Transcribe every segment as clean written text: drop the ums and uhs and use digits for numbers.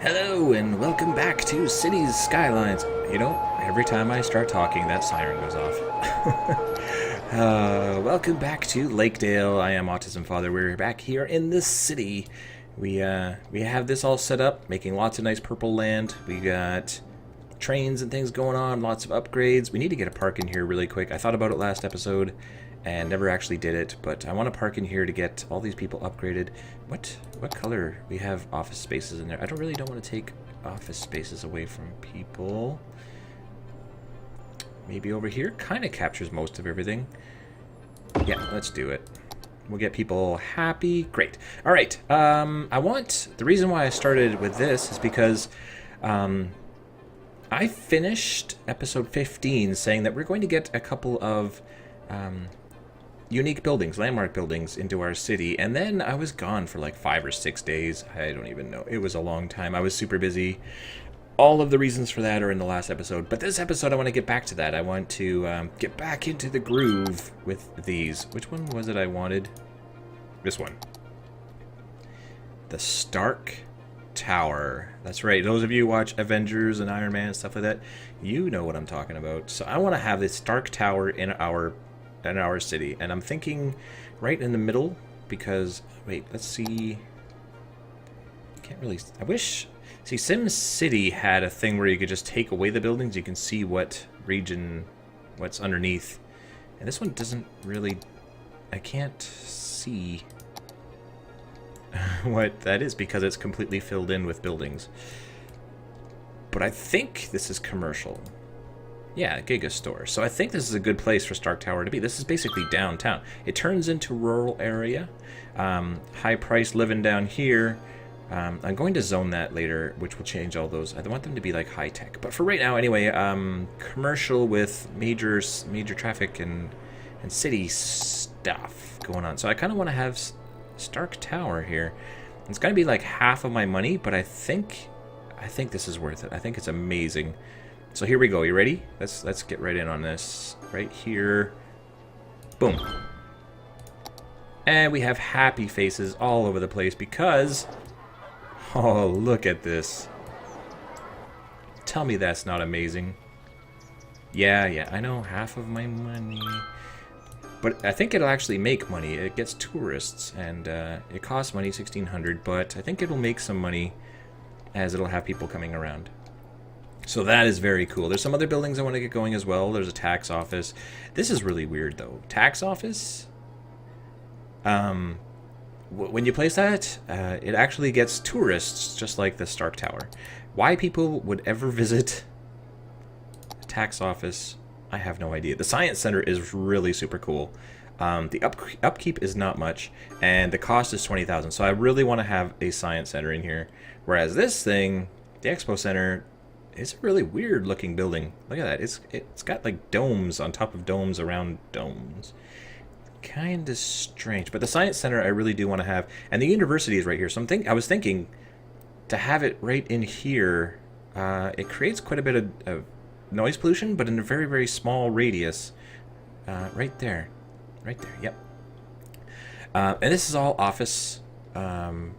Hello and welcome back to Cities Skylines. You know, every time I start talking, that siren goes off. Welcome back to Lakedale. I am AutismFather. We're back here in the city. We have this all set up, making lots of nice purple land. We got trains and things going on, lots of upgrades. We need to get a park in here really quick. I thought about it last episode and never actually did it, but I want to park in here to get all these people upgraded. What color? We have office spaces in there. I really don't want to take office spaces away from people. Maybe over here kind of captures most of everything. Yeah, let's do it. We'll get people happy. Great. All right. The reason why I started with this is because I finished episode 15 saying that we're going to get a couple of unique buildings, landmark buildings into our city, and then I was gone for like 5 or 6 days. I don't even know. It was a long time. I was super busy. All of the reasons for that are in the last episode, but this episode I want to get back to that. I want to get back into the groove with these. Which one was it I wanted? This one. The Stark Tower. That's right. Those of you who watch Avengers and Iron Man and stuff like that, you know what I'm talking about. So I want to have this Stark Tower in our city, and I'm thinking right in the middle because wait, let's see. Can't really. I wish. See, Sim City had a thing where you could just take away the buildings. You can see what region, what's underneath, and this one doesn't really. I can't see what that is because it's completely filled in with buildings. But I think this is commercial. Yeah, Giga Store. So I think this is a good place for Stark Tower to be. This is basically downtown. It turns into rural area. High price living down here. I'm going to zone that later, which will change all those. I want them to be like high tech. But for right now, anyway, commercial with major traffic and city stuff going on. So I kind of want to have Stark Tower here. It's going to be like half of my money, but I think this is worth it. I think it's amazing. So here we go. You ready? Let's get right in on this. Right here. Boom. And we have happy faces all over the place because... Oh, look at this. Tell me that's not amazing. Yeah, I know. Half of my money. But I think it'll actually make money. It gets tourists, and it costs money, 1,600, but I think it'll make some money as it'll have people coming around. So that is very cool. There's some other buildings I want to get going as well. There's a tax office. This is really weird, though. Tax office? When you place that, it actually gets tourists, just like the Stark Tower. Why people would ever visit a tax office, I have no idea. The Science Center is really super cool. The upkeep is not much, and the cost is 20,000. So I really want to have a Science Center in here. Whereas this thing, the Expo Center... It's a really weird looking building. Look at that. It's got like domes on top of domes around domes. Kind of strange. But the Science Center I really do want to have. And the university is right here. So I was thinking to have it right in here. It creates quite a bit of noise pollution, but in a very, very small radius. Right there. Right there. Yep. And this is all office,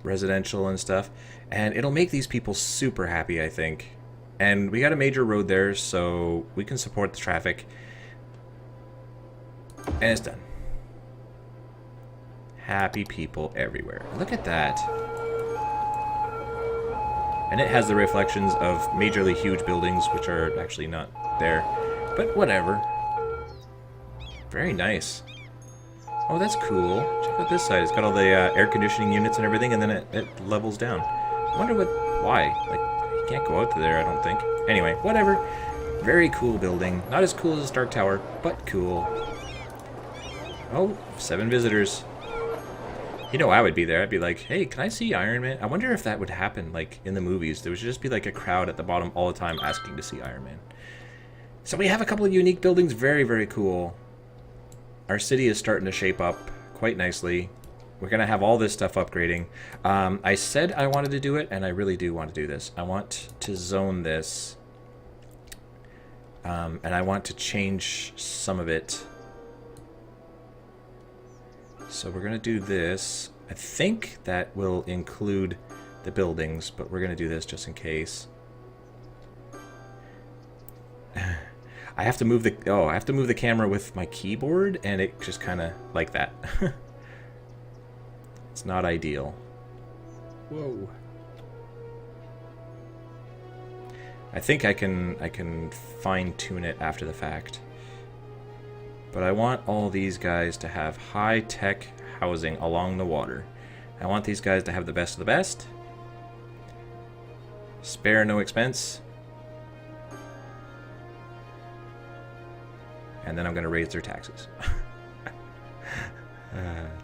residential and stuff. And it'll make these people super happy, I think. And we got a major road there, so we can support the traffic. And it's done. Happy people everywhere. Look at that. And it has the reflections of majorly huge buildings, which are actually not there. But whatever. Very nice. Oh, that's cool. Check out this side. It's got all the air conditioning units and everything, and then it levels down. I wonder why. Like, can't go out to there, I don't think. Anyway, whatever. Very cool building. Not as cool as the Stark Tower, but cool. Oh, 7 visitors. You know I would be there. I'd be like, hey, can I see Iron Man? I wonder if that would happen, like, in the movies. There would just be, like, a crowd at the bottom all the time asking to see Iron Man. So we have a couple of unique buildings. Very, very cool. Our city is starting to shape up quite nicely. We're going to have all this stuff upgrading. I said I wanted to do it, and I really do want to do this. I want to zone this. And I want to change some of it. So we're going to do this. I think that will include the buildings, but we're going to do this just in case. I have to move the camera with my keyboard, and it just kind of like that. It's not ideal. Whoa. I think I can fine-tune it after the fact. But I want all these guys to have high-tech housing along the water. I want these guys to have the best of the best. Spare no expense. And then I'm going to raise their taxes.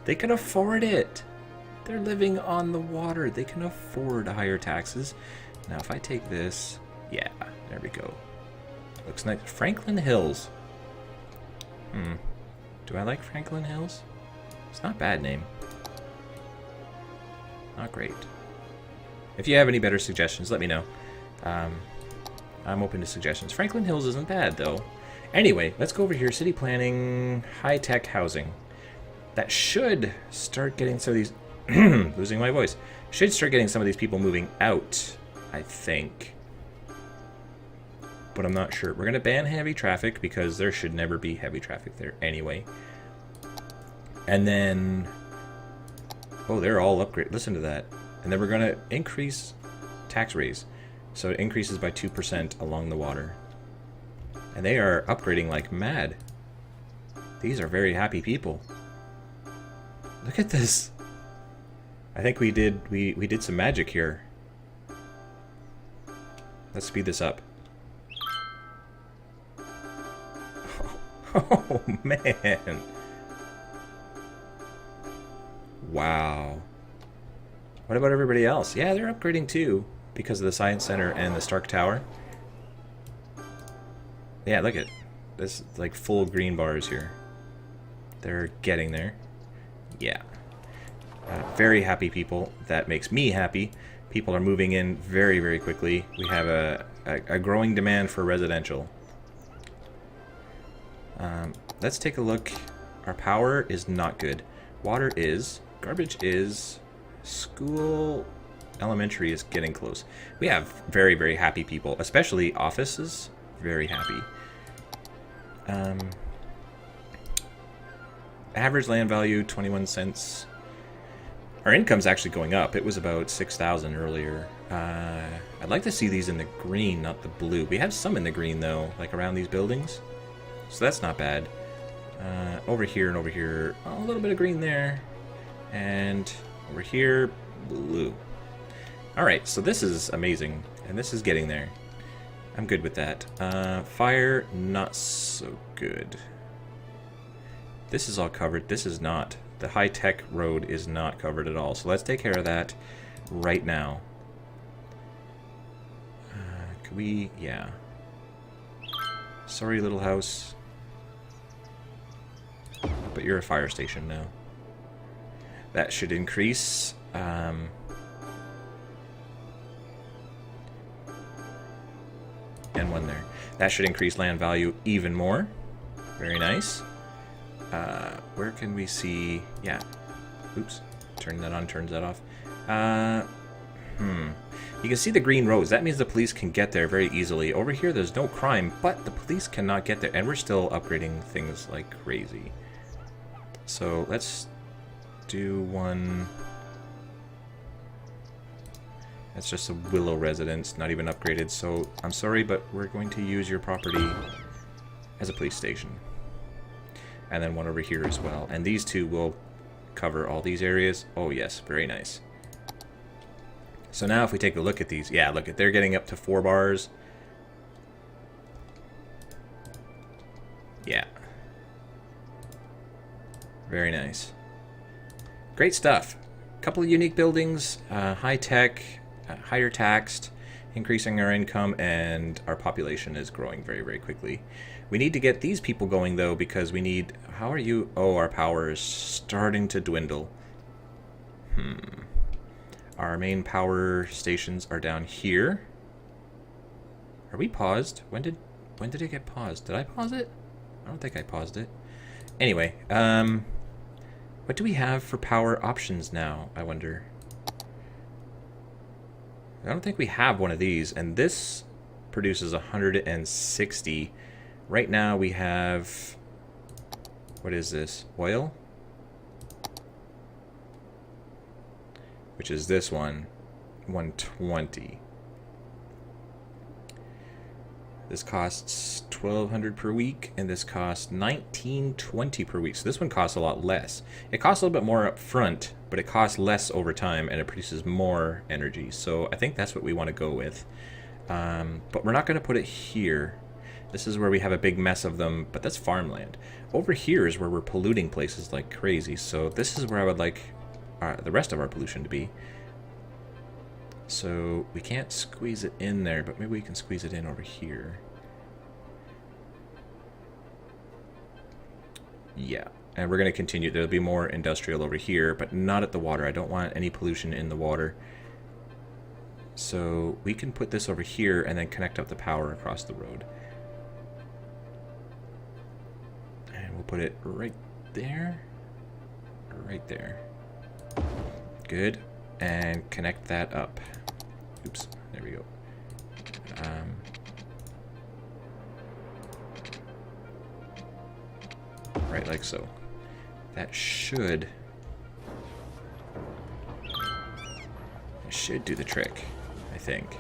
They can afford it. They're living on the water. They can afford higher taxes. Now, if I take this... Yeah, there we go. Looks nice. Franklin Hills. Do I like Franklin Hills? It's not a bad name. Not great. If you have any better suggestions, let me know. I'm open to suggestions. Franklin Hills isn't bad, though. Anyway, let's go over here. City planning, high-tech housing. That should start getting some of these... losing my voice. Should start getting some of these people moving out, I think. But I'm not sure. We're going to ban heavy traffic because there should never be heavy traffic there anyway. And then... Oh, they're all upgraded. Listen to that. And then we're going to increase tax raise. So it increases by 2% along the water. And they are upgrading like mad. These are very happy people. Look at this. I think we did some magic here. Let's speed this up. Oh man. Wow. What about everybody else? Yeah, they're upgrading too because of the Science Center and the Stark Tower. Yeah, look at this, like full green bars here. They're getting there. Yeah. Very happy people. That makes me happy. People are moving in very, very quickly. We have a growing demand for residential. Let's take a look. Our power is not good. Water is. Garbage is. School, elementary is getting close. We have very, very happy people, especially offices. Very happy. Average land value, 21 cents. Our income's actually going up. It was about 6,000 earlier. I'd like to see these in the green, not the blue. We have some in the green, though, like around these buildings. So that's not bad. Over here and over here, a little bit of green there. And over here, blue. Alright, so this is amazing. And this is getting there. I'm good with that. Fire, not so good. This is all covered. This is not. The high-tech road is not covered at all. So let's take care of that right now. Could we... Yeah. Sorry, little house. But you're a fire station now. That should increase. And one there. That should increase land value even more. Very nice. Where can we see... Yeah. Oops. Turn that on, turns that off. You can see the green roads. That means the police can get there very easily. Over here, there's no crime, but the police cannot get there. And we're still upgrading things like crazy. So let's do one... That's just a Willow residence, not even upgraded. So I'm sorry, but we're going to use your property as a police station. And then one over here as well. And these two will cover all these areas. Oh yes, very nice. So now if we take a look at these, yeah, look at, they're getting up to 4 bars. Yeah. Very nice. Great stuff. Couple of unique buildings, high tech, higher taxed, increasing our income, and our population is growing very, very quickly. We need to get these people going, though, because we need... How are you? Oh, our power is starting to dwindle. Our main power stations are down here. Are we paused? When did it get paused? Did I pause it? I don't think I paused it. Anyway, what do we have for power options now, I wonder? I don't think we have one of these, and this produces 160. Right now we have, what is this? Oil? Which is this one, 120. This costs 1,200 per week, and this costs 1920 per week. So this one costs a lot less. It costs a little bit more up front, but it costs less over time, and it produces more energy. So I think that's what we want to go with. But we're not going to put it here. This is where we have a big mess of them, but that's farmland. Over here is where we're polluting places like crazy. So this is where I would like the rest of our pollution to be. So we can't squeeze it in there, but maybe we can squeeze it in over here. Yeah, and we're going to continue. There'll be more industrial over here, but not at the water. I don't want any pollution in the water. So we can put this over here and then connect up the power across the road. And we'll put it right there. Right there. Good. And connect that up. Oops, there we go. Right, like so. That should do the trick, I think.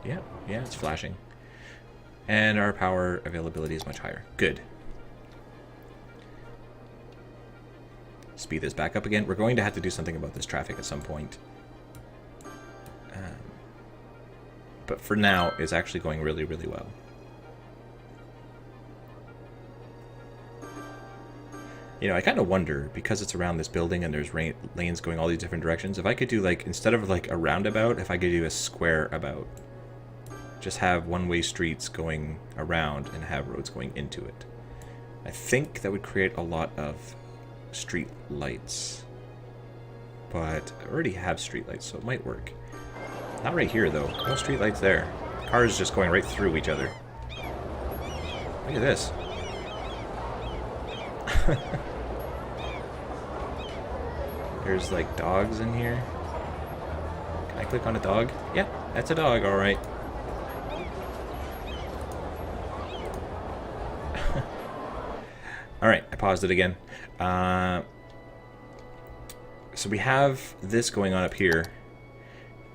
Yeah, it's flashing. And our power availability is much higher. Good. Speed this back up again. We're going to have to do something about this traffic at some point. But for now, it's actually going really, really well. You know, I kind of wonder, because it's around this building and there's lanes going all these different directions, if I could do, like, instead of, like, a roundabout, if I could do a square about. Just have one-way streets going around and have roads going into it. I think that would create a lot of street lights. But I already have street lights, so it might work. Not right here, though. No street lights there. Cars just going right through each other. Look at this. There's like dogs in here. Can I click on a dog? Yeah, that's a dog, alright. Alright, I paused it again. So we have this going on up here.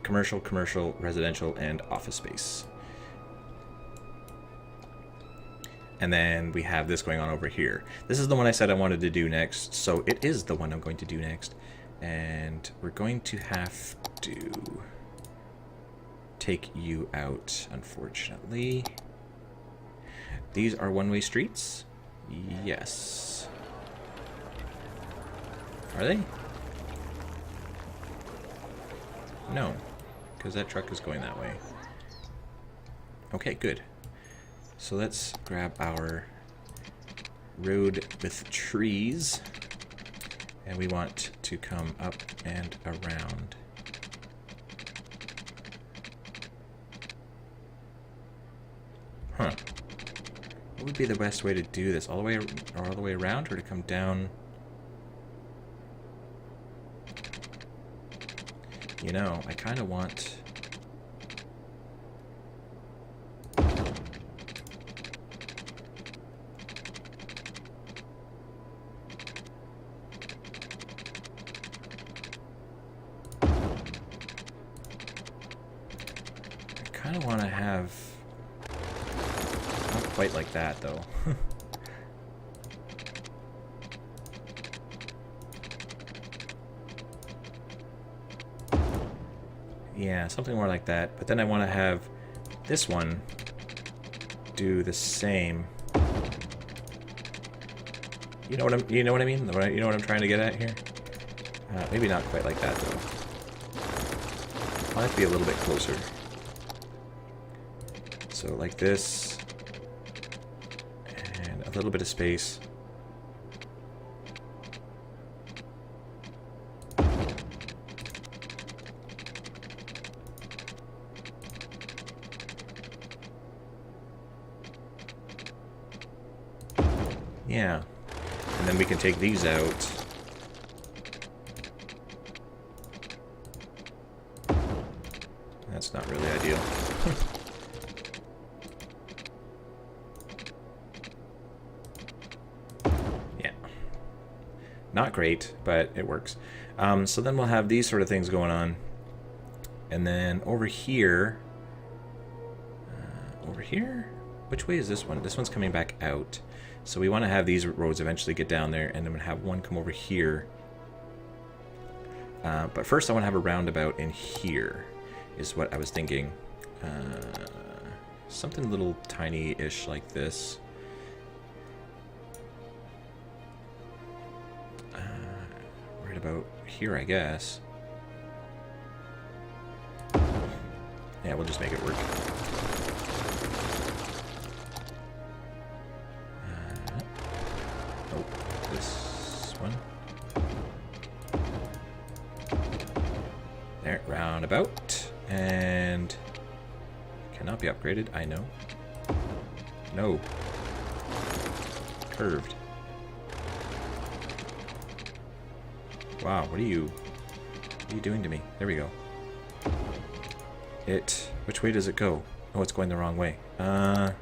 Commercial, commercial, residential, and office space. And then we have this going on over here. This is the one I said I wanted to do next, so it is the one I'm going to do next. And we're going to have to take you out, unfortunately. These are one-way streets? Yes. Are they? No, because that truck is going that way. Okay, good. So let's grab our road with trees. And we want to come up and around. Huh. What would be the best way to do this? All the way around, or to come down? You know, I kind of want... I kind of want to have... Not quite like that, though. Yeah, something more like that. But then I want to have this one do the same. You know what I mean? You know what I'm trying to get at here? Maybe not quite like that, though. I'll have to be a little bit closer. So like this, and a little bit of space. Yeah, and then we can take these out. That's not really ideal. Yeah. Not great, but it works. So then we'll have these sort of things going on. And then over here... over here? Which way is this one? This one's coming back out. So we want to have these roads eventually get down there, and then we'll have one come over here. But first I want to have a roundabout in here, is what I was thinking. Something a little tiny-ish like this. Right about here, I guess. Yeah, we'll just make it work. This one. There, roundabout. And cannot be upgraded, I know. No. Curved. Wow, what are you doing to me? There we go. Which way does it go? Oh, it's going the wrong way. Can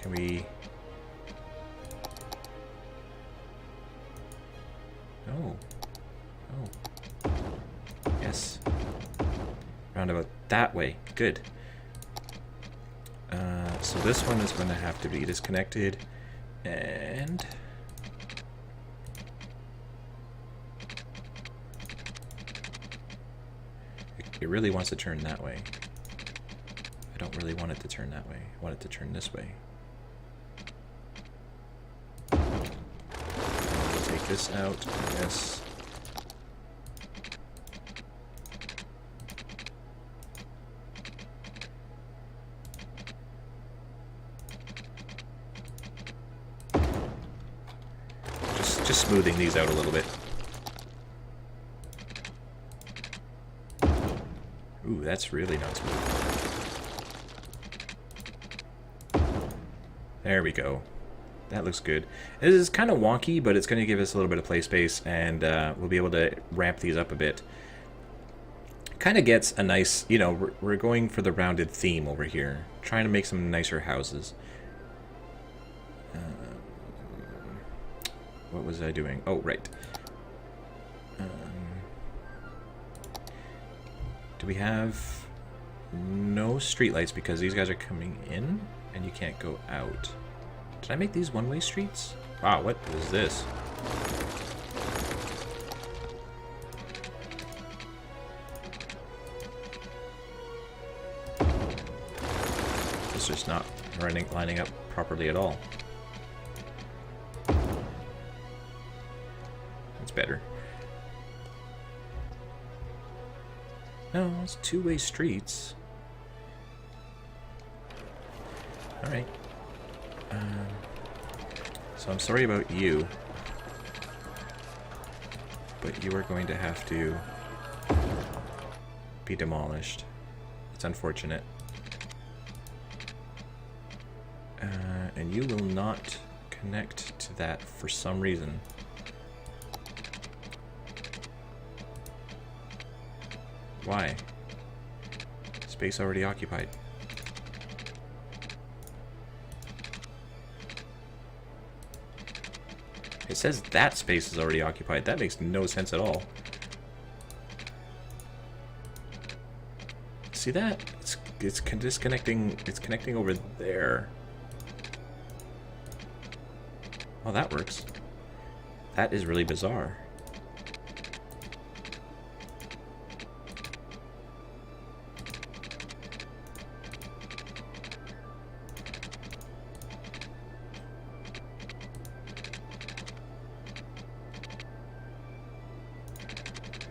we... Oh. Oh. Yes. Roundabout that way. Good. So this one is going to have to be disconnected, and... It really wants to turn that way. I don't really want it to turn that way. I want it to turn this way. We'll take this out, and this. Just smoothing these out a little bit. Ooh, that's really not smooth. There we go. That looks good. This is kind of wonky, but it's going to give us a little bit of play space, and we'll be able to ramp these up a bit. Kind of gets a nice, you know, we're going for the rounded theme over here. Trying to make some nicer houses. What was I doing? Oh, right. Do we have no streetlights because these guys are coming in and you can't go out? Did I make these one-way streets? Wow, what is this? It's just not lining up properly at all. That's better. No, it's two-way streets. Alright. So I'm sorry about you. But you are going to have to be demolished. It's unfortunate. And you will not connect to that for some reason. Why? Space already occupied. It says that space is already occupied. That makes no sense at all. See that? It's disconnecting. It's connecting over there. Oh, that works. That is really bizarre.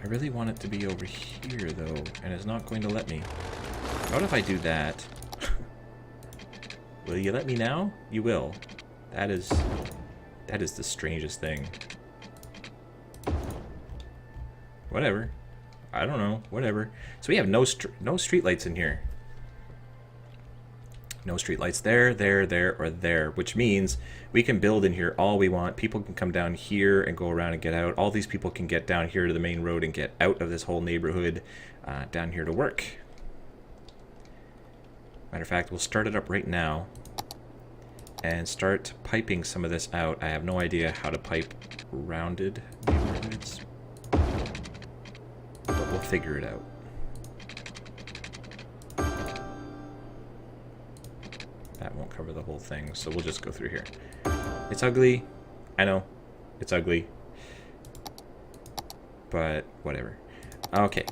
I really want it to be over here, though, and it's not going to let me. What if I do that? Will you let me now? You will. That is the strangest thing. Whatever. I don't know. Whatever. So we have no streetlights in here. No streetlights there, there, or there, which means we can build in here all we want. People can come down here and go around and get out. All these people can get down here to the main road and get out of this whole neighborhood down here to work. Matter of fact, we'll start it up right now and start piping some of this out. I have no idea how to pipe rounded neighborhoods, but we'll figure it out. That won't cover the whole thing, so we'll just go through here. It's ugly. I know. It's ugly. But whatever. Okay.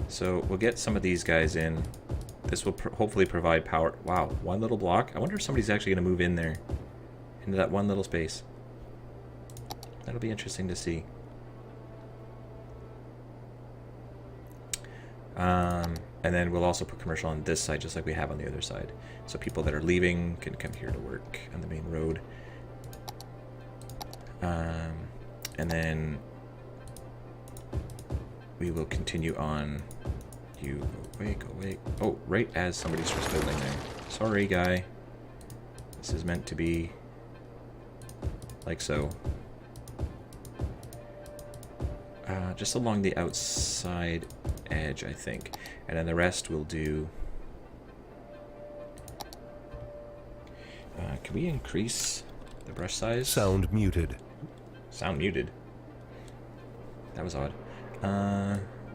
So we'll get some of these guys in. This will hopefully provide power. Wow, one little block. I wonder if somebody's actually going to move in there. Into that one little space. That'll be interesting to see. And then we'll also put commercial on this side, just like we have on the other side. So people that are leaving can come here to work on the main road. And then we will continue on. You go away, go away. Oh, right as somebody starts building there. Sorry, guy. This is meant to be like so. Just along the outside edge, I think. And then the rest we'll do... can we increase the brush size? Sound muted. Sound muted. That was odd.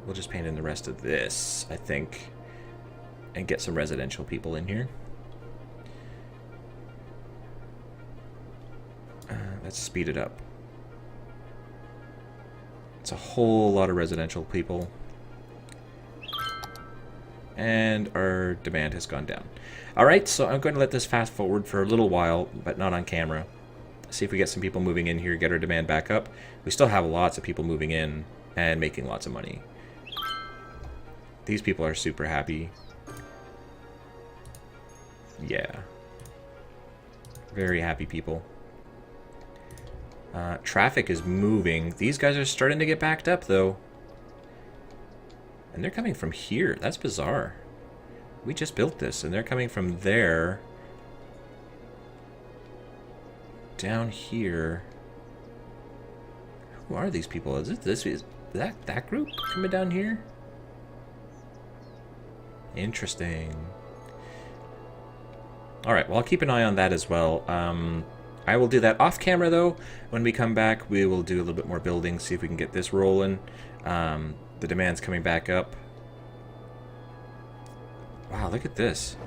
We'll just paint in the rest of this, I think. And get some residential people in here. Let's speed it up. It's a whole lot of residential people. And our demand has gone down. Alright, so I'm going to let this fast forward for a little while, but not on camera. See if we get some people moving in here, get our demand back up. We still have lots of people moving in and making lots of money. These people are super happy. Yeah. Very happy people. Traffic is moving. These guys are starting to get backed up, though. And they're coming from here. That's bizarre. We just built this, and they're coming from there down here. Who are these people? Is that group coming down here? Interesting. All right. Well, I'll keep an eye on that as well. I will do that off camera, though. When we come back, we will do a little bit more building, see if we can get this rolling. The demand's coming back up. Wow, look at this.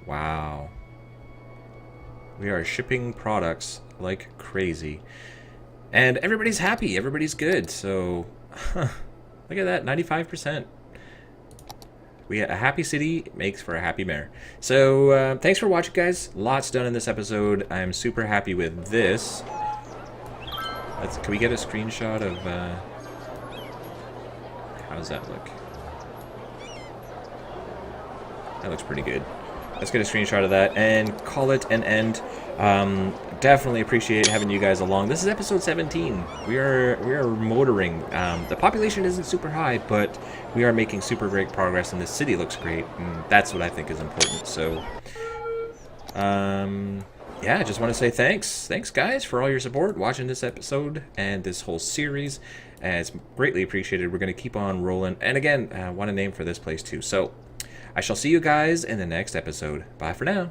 Wow. We are shipping products like crazy. And everybody's happy. Everybody's good. So, look at that, 95%. A happy city makes for a happy mayor. So, thanks for watching, guys. Lots done in this episode. I'm super happy with this. Can we get a screenshot of... how does that look? That looks pretty good. Let's get a screenshot of that and call it an end. Definitely appreciate having you guys along. This is episode 17. We are motoring. The population isn't super high, but we are making super great progress, and the city looks great, and that's what I think is important. So, yeah, I just want to say thanks. Thanks, guys, for all your support watching this episode and this whole series. It's greatly appreciated. We're going to keep on rolling. And again, I want a name for this place, too. So, I shall see you guys in the next episode. Bye for now.